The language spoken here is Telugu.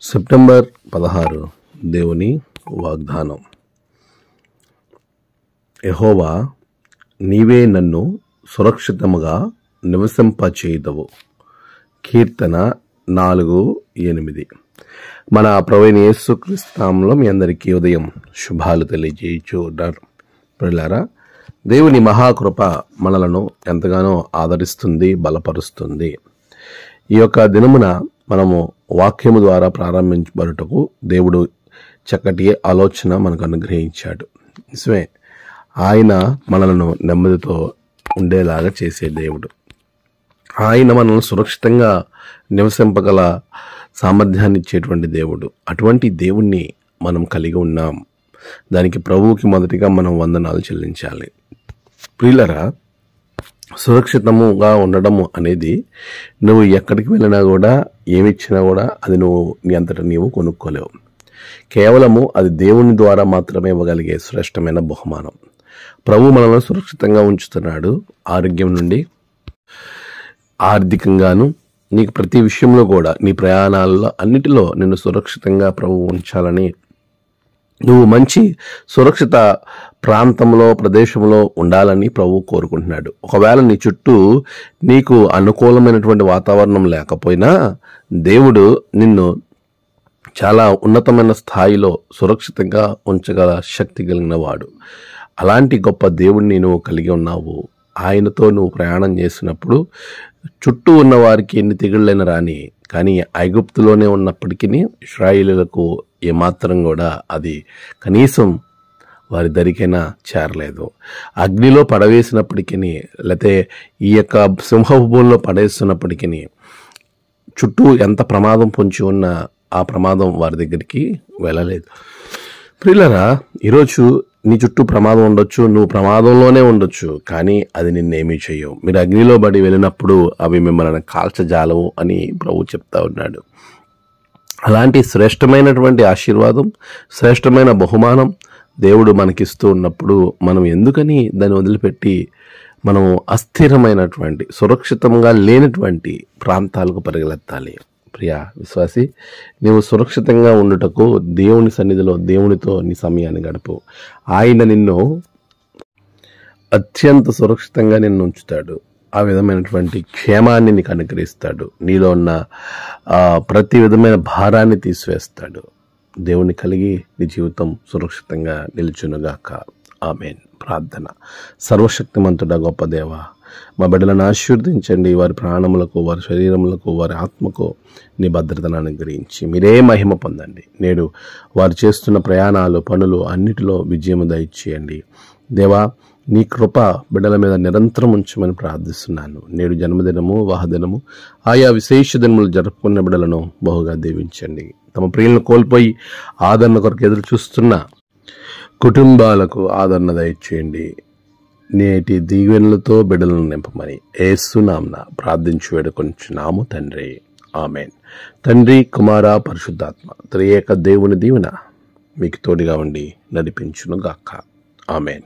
సెప్టెంబర్ 16 దేవుని వాగ్దానం. యెహోవా, నీవే నన్ను సురక్షితముగా నివసింపచేయుదువు. కీర్తన 4:8. మన ప్రభువైన యేసుక్రీస్తు నామములో మీ అందరికీ ఉదయం శుభాలు తెలియజేయచ్చు ఉన్నారు. ప్రియులారా, దేవుని మహాకృప మనలను ఎంతగానో ఆదరిస్తుంది, బలపరుస్తుంది. ఈ యొక్క దినమున మనము వాక్యము ద్వారా ప్రారంభించబడుటకు దేవుడు చక్కటి ఆలోచన మనకు అనుగ్రహించాడు. నిజమే, ఆయన మనలను నెమ్మదితో ఉండేలాగా చేసే దేవుడు. ఆయన మనల్ని సురక్షితంగా నివసింపగల సామర్థ్యాన్ని ఇచ్చేటువంటి దేవుడు. అటువంటి దేవుణ్ణి మనం కలిగి ఉన్నాం. దానికి ప్రభువుకి మొదటిగా మనం వందనాలు చెల్లించాలి. ప్రియులరా, సురక్షితముగా ఉండడము అనేది నువ్వు ఎక్కడికి వెళ్ళినా కూడా, ఏమిచ్చినా కూడా అది నువ్వు నీ అంతటా నీవు కొనుక్కోలేవు. కేవలము అది దేవుని ద్వారా మాత్రమే ఇవ్వగలిగే శ్రేష్టమైన బహుమానం. ప్రభు మనల్ని సురక్షితంగా ఉంచుతున్నాడు. ఆరోగ్యం నుండి, ఆర్థికంగాను, నీకు ప్రతి విషయంలో కూడా, నీ ప్రయాణాల్లో అన్నిటిలో నిన్ను సురక్షితంగా ప్రభు ఉంచాలని, నువ్వు మంచి సురక్షిత ప్రాంతంలో, ప్రదేశంలో ఉండాలని ప్రభు కోరుకుంటున్నాడు. ఒకవేళ నీ చుట్టూ నీకు అనుకూలమైనటువంటి వాతావరణం లేకపోయినా దేవుడు నిన్ను చాలా ఉన్నతమైన స్థాయిలో సురక్షితంగా ఉంచగల శక్తి కలిగిన వాడు. అలాంటి గొప్ప దేవుణ్ణి నువ్వు కలిగి ఉన్నావు. ఆయనతో నువ్వు ప్రయాణం చేసినప్పుడు చుట్టూ ఉన్న వారికి ఎన్ని తెగుళ్ళైనా రాని, కానీ ఐగుప్తులోనే ఉన్నప్పటికీ ఇశ్రాయేలీయులకు ఏమాత్రం కూడా అది కనీసం వారి దరికైనా చేరలేదు. అగ్నిలో పడవేసినప్పటికీ, లేకపోతే ఈ యొక్క సింహభూములో పడేస్తున్నప్పటికీ, చుట్టూ ఎంత ప్రమాదం పొంచి ఉన్నా ఆ ప్రమాదం వారి దగ్గరికి వెళ్ళలేదు. ప్రియులారా, ఈరోజు నీ చుట్టూ ప్రమాదం ఉండొచ్చు, నువ్వు ప్రమాదంలోనే ఉండొచ్చు, కానీ అది నిన్నేమీ చేయవు. మీరు అగ్నిలో పడి వెళ్ళినప్పుడు అవి మిమ్మల్ని కాల్చజాలవు అని ప్రభు చెప్తా ఉన్నాడు. అలాంటి శ్రేష్టమైనటువంటి ఆశీర్వాదం, శ్రేష్టమైన బహుమానం దేవుడు మనకిస్తూ ఉన్నప్పుడు మనం ఎందుకని దాన్ని వదిలిపెట్టి మనం అస్థిరమైనటువంటి, సురక్షితంగా లేనటువంటి ప్రాంతాలకు పరిగెత్తాలి? ప్రియా విశ్వాసి, నీవు సురక్షితంగా ఉండుటకు దేవుని సన్నిధిలో, దేవునితో నీ సమయాన్ని గడుపు. ఆయన నిన్ను అత్యంత సురక్షితంగా నిన్ను ఉంచుతాడు. ఆ విధమైనటువంటి క్షేమాన్ని నీకు అనుగ్రహిస్తాడు. నీలో ఉన్న ప్రతి విధమైన భారాన్ని తీసివేస్తాడు. దేవుని కలిగి నీ జీవితం సురక్షితంగా నిలుచునుగాక. ఆమేన్. ప్రార్థన. సర్వశక్తిమంతుడా గొప్ప దేవ, మా బిడ్డలను ఆశీర్వదించండి. వారి ప్రాణములకు, వారి శరీరములకు, వారి ఆత్మకు నీ భద్రతను అనుగ్రహించి మీరే మహిమ పొందండి. నేడు వారు చేస్తున్న ప్రయాణాలు, పనులు అన్నిటిలో విజయము దయచేయండి. దేవా, నీ కృప బిడ్డల మీద నిరంతరం ఉంచమని ప్రార్థిస్తున్నాను. నేడు జన్మదినము, వివాహదినము, ఆయా విశేష దినములు జరుపుకున్న బిడ్డలను బహుగా దీవించండి. తమ ప్రియులను కోల్పోయి ఆదరణ కొరకు ఎదురు చూస్తున్న కుటుంబాలకు ఆదరణ దయచేయండి. నేటి దీవెనలతో బిడ్డలను నింపమని యేసు నామమున ప్రార్థించి వేడుకొంచున్నాము తండ్రి. ఆమేన్. తండ్రి, కుమార, పరిశుద్ధాత్మ త్రియేక దేవుని దీవెన మీకు తోడుగా ఉండి నడిపించును గాక. ఆమేన్.